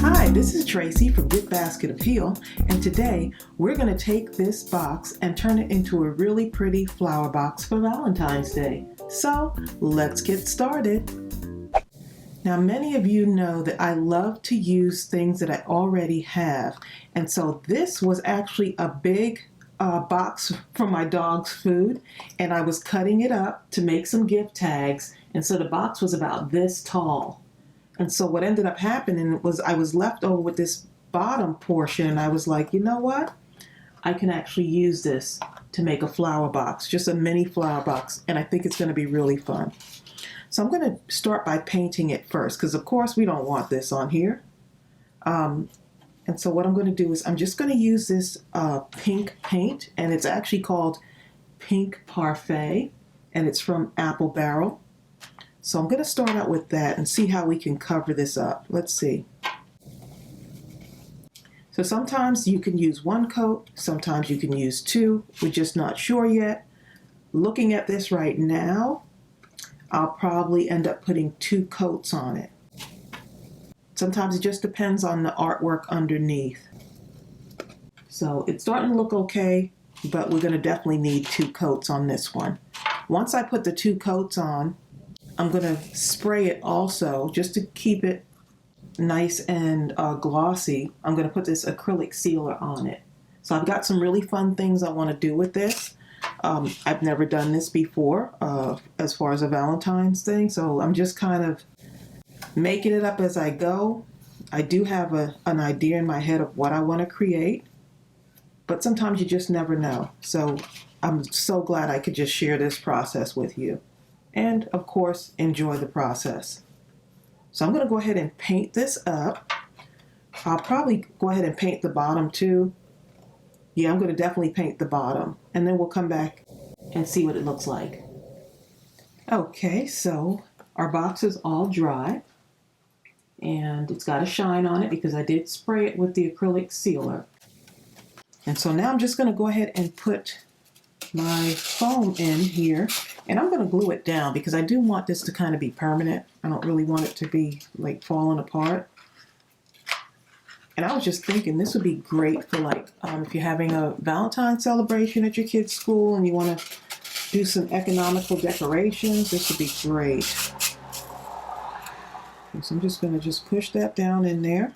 Hi, this is Tracey from GiftBasketAppeal, and today we're going to take this box and turn it into a really pretty flower box for Valentine's Day. So let's get started. Now, many of you know that I love to use things that I already have, and so this was actually a big box from my dog's food, and I was cutting it up to make some gift tags, and so the box was about this tall. And so what ended up happening was I was left over with this bottom portion, and I was like, you know what? I can actually use this to make a flower box, just a mini flower box, and I think it's going to be really fun. So I'm going to start by painting it first, because of course we don't want this on here. And so what I'm going to do is I'm just going to use this pink paint, and it's actually called Pink Parfait, and it's from Apple Barrel. So I'm going to start out with that and see how we can cover this up. Let's see. So sometimes you can use one coat, sometimes you can use two. We're just not sure yet. Looking at this right now, I'll probably end up putting 2 coats on it. Sometimes it just depends on the artwork underneath. So it's starting to look okay, but we're going to definitely need 2 coats on this one. Once I put the 2 coats on, I'm going to spray it also, just to keep it nice and glossy. I'm going to put this acrylic sealer on it. So I've got some really fun things I want to do with this. I've never done this before as far as a Valentine's thing, so I'm just kind of making it up as I go. I do have an idea in my head of what I want to create, but sometimes you just never know. So I'm so glad I could just share this process with you. And of course, enjoy the process. So I'm going to go ahead and paint this up. I'll probably go ahead and paint the bottom too. Yeah, I'm going to definitely paint the bottom, and then we'll come back and see what it looks like. Okay, so our box is all dry, and it's got a shine on it because I did spray it with the acrylic sealer. And so now I'm just going to go ahead and put my foam in here, and I'm going to glue it down because I do want this to kind of be permanent. I don't really want it to be like falling apart. And I was just thinking this would be great for like if you're having a Valentine's celebration at your kid's school and you want to do some economical decorations, this would be great. Okay, so I'm just going to push that down in there.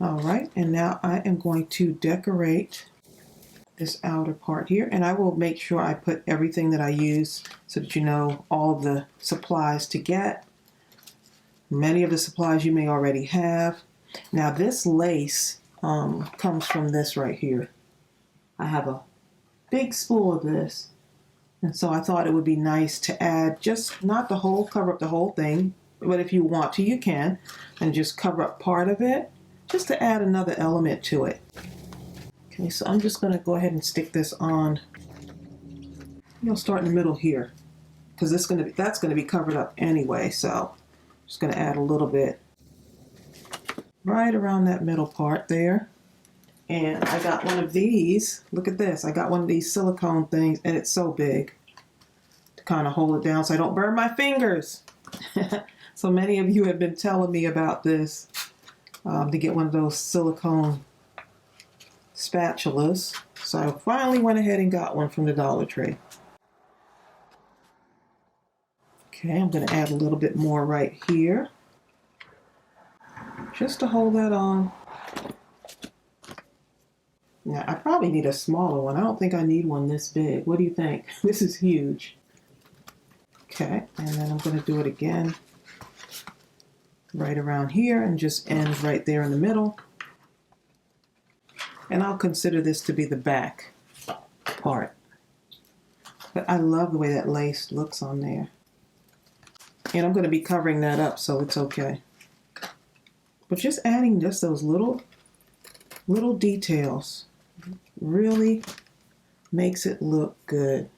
All right, and now I am going to decorate this outer part here, and I will make sure I put everything that I use so that you know all of the supplies to get. Many of the supplies you may already have. Now this lace comes from this right here. I have a big spool of this, and so I thought it would be nice to add just not the whole, cover up the whole thing, but if you want to, you can, and just cover up part of it, just to add another element to it. Okay, so I'm just going to go ahead and stick this on. You'll start in the middle here, because that's going to be covered up anyway. So I'm just going to add a little bit right around that middle part there. And I got one of these. Look at this. I got one of these silicone things, and it's so big to kind of hold it down so I don't burn my fingers. So many of you have been telling me about this, to get one of those silicone spatulas. So I finally went ahead and got one from the Dollar Tree. Okay, I'm going to add a little bit more right here, just to hold that on. Now I probably need a smaller one. I don't think I need one this big. What do you think? This is huge. Okay, and then I'm going to do it again right around here and just end right there in the middle. And I'll consider this to be the back part. But I love the way that lace looks on there. And I'm going to be covering that up, so it's okay. But just adding just those little details really makes it look good.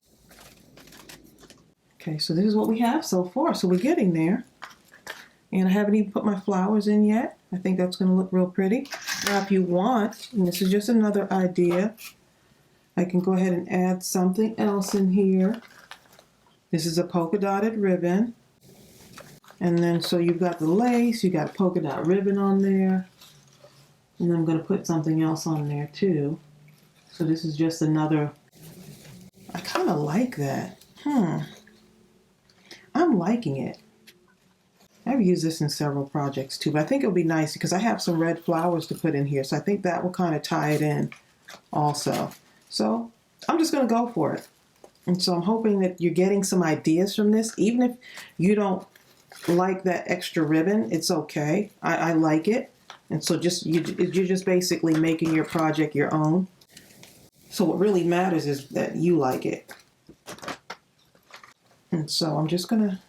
Okay, so this is what we have so far. So we're getting there. And I haven't even put my flowers in yet. I think that's going to look real pretty. Now if you want, and this is just another idea, I can go ahead and add something else in here. This is a polka dotted ribbon. And then so you've got the lace, you got a polka dot ribbon on there. And then I'm going to put something else on there too. So this is just another, I kind of like that. I'm liking it. I've used this in several projects too, but I think it'll be nice because I have some red flowers to put in here. So I think that will kind of tie it in also. So I'm just going to go for it. And so I'm hoping that you're getting some ideas from this. Even if you don't like that extra ribbon, it's okay. I like it. And so you're just basically making your project your own. So what really matters is that you like it. And so I'm just gonna,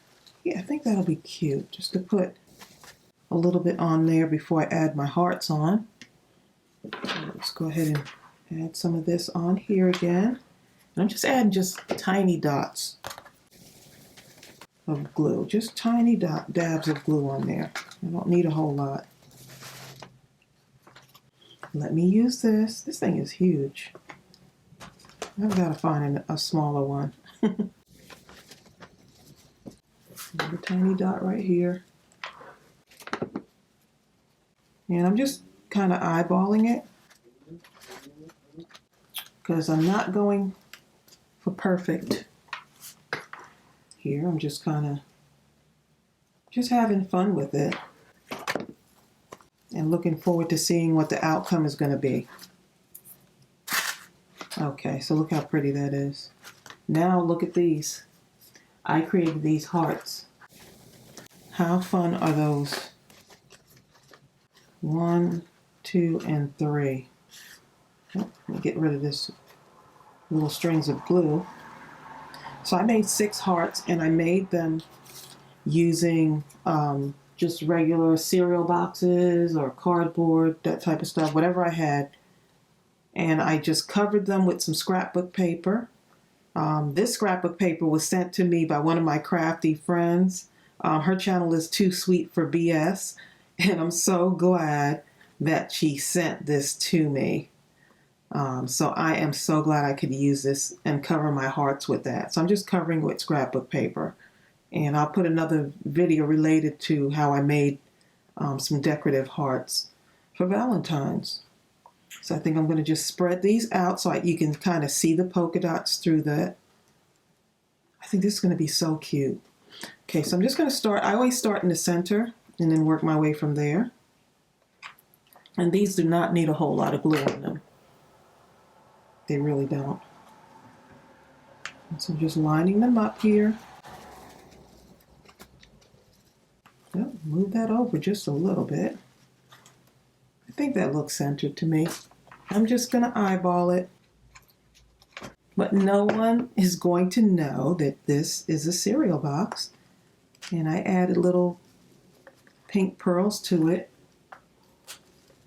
I think that'll be cute, just to put a little bit on there before I add my hearts on. So let's go ahead and add some of this on here again. And I'm just adding just tiny dots of glue, just tiny dabs of glue on there. I don't need a whole lot. Let me use this. This thing is huge. I've got to find a smaller one. Another tiny dot right here. And I'm just kind of eyeballing it because I'm not going for perfect here. I'm just kind of just having fun with it and looking forward to seeing what the outcome is going to be. Okay, so look how pretty that is. Now look at these. I created these hearts. How fun are those? 1, 2, and 3. Oh, let me get rid of this little strings of glue. So I made 6 hearts, and I made them using just regular cereal boxes or cardboard, that type of stuff, whatever I had. And I just covered them with some scrapbook paper. This scrapbook paper was sent to me by one of my crafty friends. Her channel is Too Sweet for BS, and I'm so glad that she sent this to me. So I am so glad I could use this and cover my hearts with that. So I'm just covering with scrapbook paper. And I'll put another video related to how I made some decorative hearts for Valentine's. So I think I'm going to just spread these out so you can kind of see the polka dots through that. I think this is going to be so cute. Okay, so I'm just going to start. I always start in the center and then work my way from there. And these do not need a whole lot of glue in them. They really don't. And so I'm just lining them up here. Yep, move that over just a little bit. I think that looks centered to me. I'm just going to eyeball it. But no one is going to know that this is a cereal box. And I added little pink pearls to it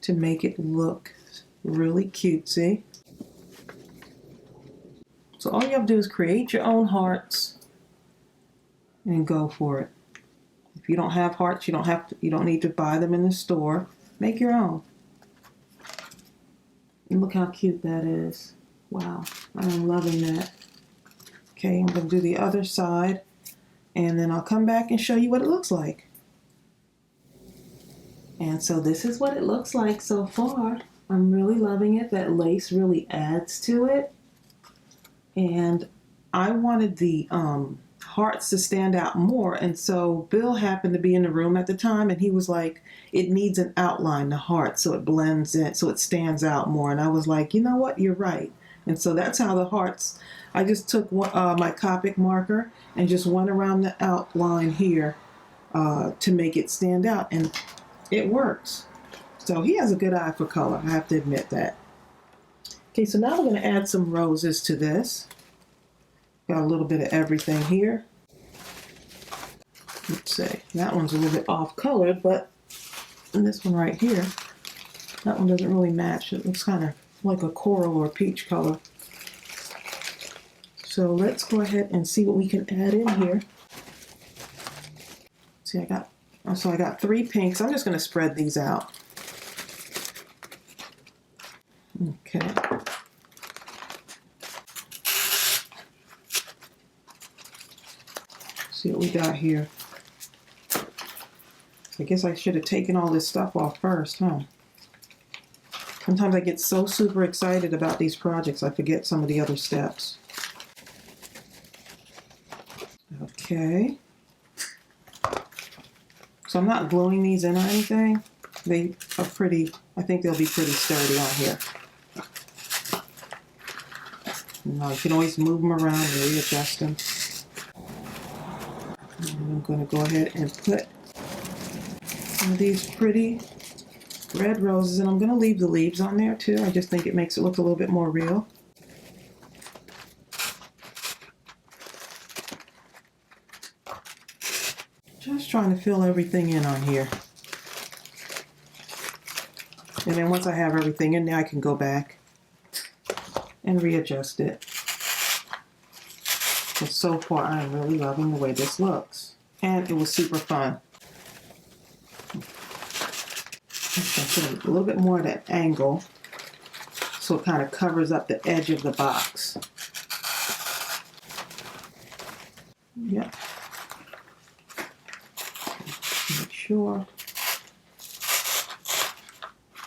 to make it look really cutesy. So all you have to do is create your own hearts and go for it. If you don't have hearts, you don't need to buy them in the store. Make your own. And look how cute that is. Wow, I'm loving that. Okay, I'm going to do the other side, and then I'll come back and show you what it looks like. And so this is what it looks like so far. I'm really loving it. That lace really adds to it. And I wanted the hearts to stand out more, and so Bill happened to be in the room at the time, and he was like, it needs an outline, the heart, so it blends in, so it stands out more. And I was like, you know what, you're right. And so that's how the hearts, I just took my Copic marker and just went around the outline here to make it stand out, and it works. So he has a good eye for color, I have to admit that. Okay, so now we're going to add some roses to this. Got a little bit of everything here. Let's see, that one's a little bit off colored, but this one right here, that one doesn't really match. It looks kind of like a coral or peach color. So let's go ahead and see what we can add in here. See, I got 3 pinks. I'm just going to spread these out. Okay. See what we got here. I guess I should have taken all this stuff off first, huh? Sometimes I get so super excited about these projects, I forget some of the other steps. Okay. So I'm not gluing these in or anything. They are pretty, I think they'll be pretty sturdy on here. Now you can always move them around and readjust them. And I'm going to go ahead and put one of these pretty red roses, and I'm going to leave the leaves on there too. I just think it makes it look a little bit more real. Just trying to fill everything in on here. And then once I have everything in there, I can go back and readjust it. But so far, I'm really loving the way this looks. And it was super fun. Put a little bit more of that angle so it kind of covers up the edge of the box. Yep. Make sure.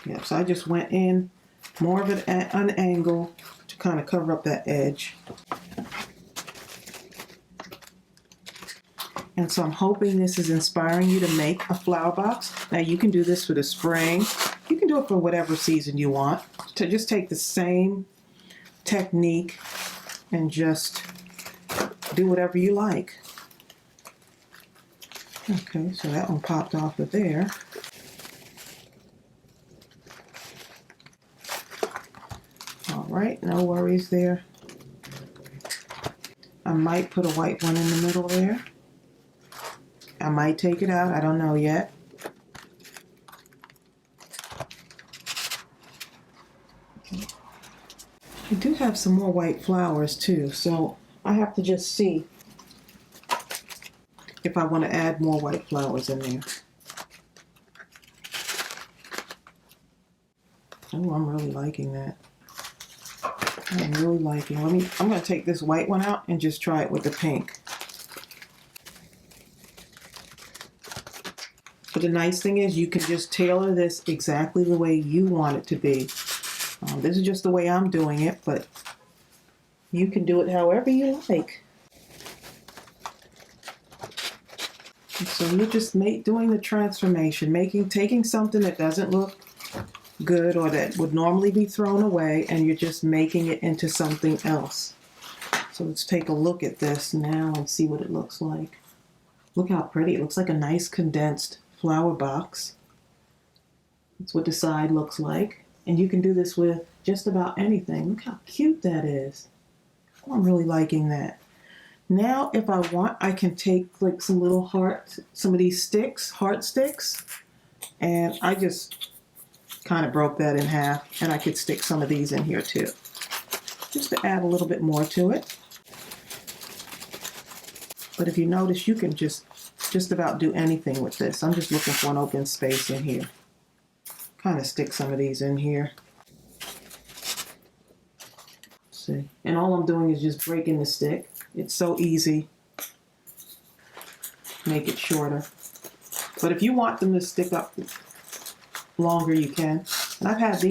Yep, so I just went in more of an angle to kind of cover up that edge. And so I'm hoping this is inspiring you to make a flower box. Now you can do this for the spring. You can do it for whatever season you want. To just take the same technique and just do whatever you like. Okay, so that one popped off of there. All right, no worries there. I might put a white one in the middle there. I might take it out, I don't know yet. I do have some more white flowers too, so I have to just see if I want to add more white flowers in there. Oh, I'm really liking that. I'm really liking it. I'm going to take this white one out and just try it with the pink. But the nice thing is you can just tailor this exactly the way you want it to be. This is just the way I'm doing it, but you can do it however you like. And so you're just doing the transformation, taking something that doesn't look good or that would normally be thrown away, and you're just making it into something else. So let's take a look at this now and see what it looks like. Look how pretty. It looks like a nice condensed flower box. That's what the side looks like. And you can do this with just about anything. Look how cute that is. Oh, I'm really liking that. Now, if I want, I can take like some little some of these sticks, heart sticks, and I just kind of broke that in half, and I could stick some of these in here too, just to add a little bit more to it. But if you notice, you can just about do anything with this. I'm just looking for an open space in here. Kind of stick some of these in here. See, and all I'm doing is just breaking the stick. It's so easy. Make it shorter. But if you want them to stick up longer, you can. And I've had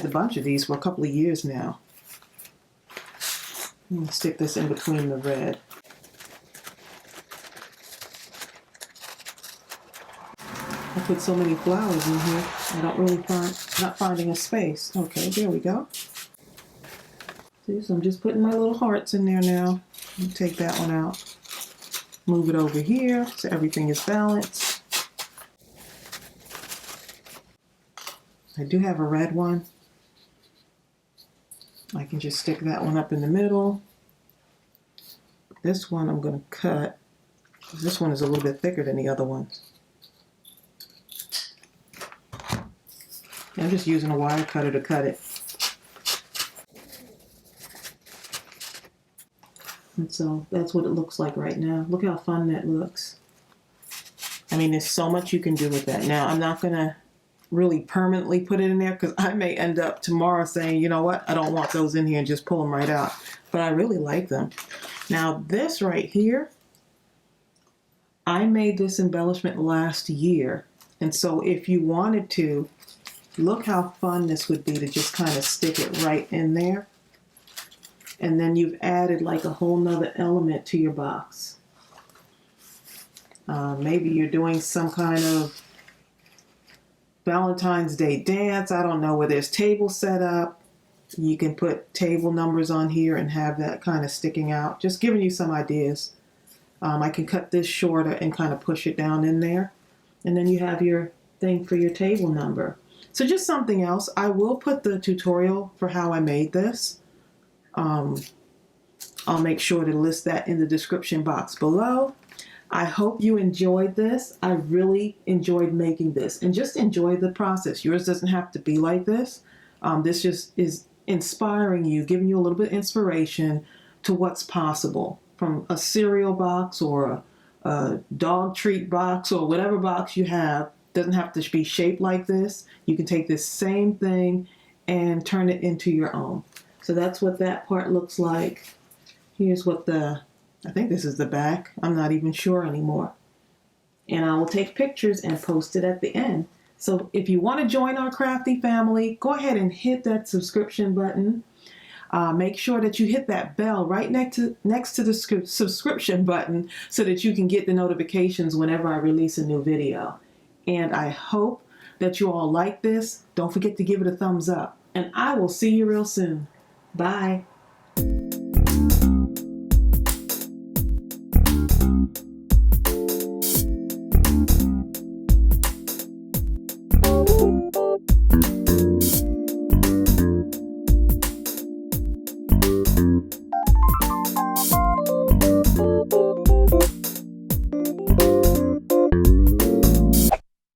a bunch of these for a couple of years now. I'm going to stick this in between the red. I put so many flowers in here, I don't really not finding a space. Okay, there we go. See, so I'm just putting my little hearts in there now. Take that one out. Move it over here so everything is balanced. I do have a red one. I can just stick that one up in the middle. This one I'm going to cut. This one is a little bit thicker than the other ones. I'm just using a wire cutter to cut it. And so that's what it looks like right now. Look how fun that looks. I mean, there's so much you can do with that. Now, I'm not going to really permanently put it in there because I may end up tomorrow saying, you know what, I don't want those in here, and just pull them right out. But I really like them. Now, this right here, I made this embellishment last year, and so if you wanted to, look how fun this would be to just kind of stick it right in there. And then you've added like a whole nother element to your box. Maybe you're doing some kind of Valentine's Day dance. I don't know, where there's tables set up. You can put table numbers on here and have that kind of sticking out. Just giving you some ideas. I can cut this shorter and kind of push it down in there. And then you have your thing for your table number. So just something else. I will put the tutorial for how I made this. I'll make sure to list that in the description box below. I hope you enjoyed this. I really enjoyed making this, and just enjoy the process. Yours doesn't have to be like this. This just is inspiring you, giving you a little bit of inspiration to what's possible from a cereal box or a dog treat box or whatever box you have. Doesn't have to be shaped like this. You can take this same thing and turn it into your own. So that's what that part looks like. Here's what I think this is the back. I'm not even sure anymore. And I will take pictures and post it at the end. So if you want to join our crafty family, go ahead and hit that subscription button. Make sure that you hit that bell right next to the subscription button so that you can get the notifications whenever I release a new video. And I hope that you all like this. Don't forget to give it a thumbs up. And I will see you real soon. Bye.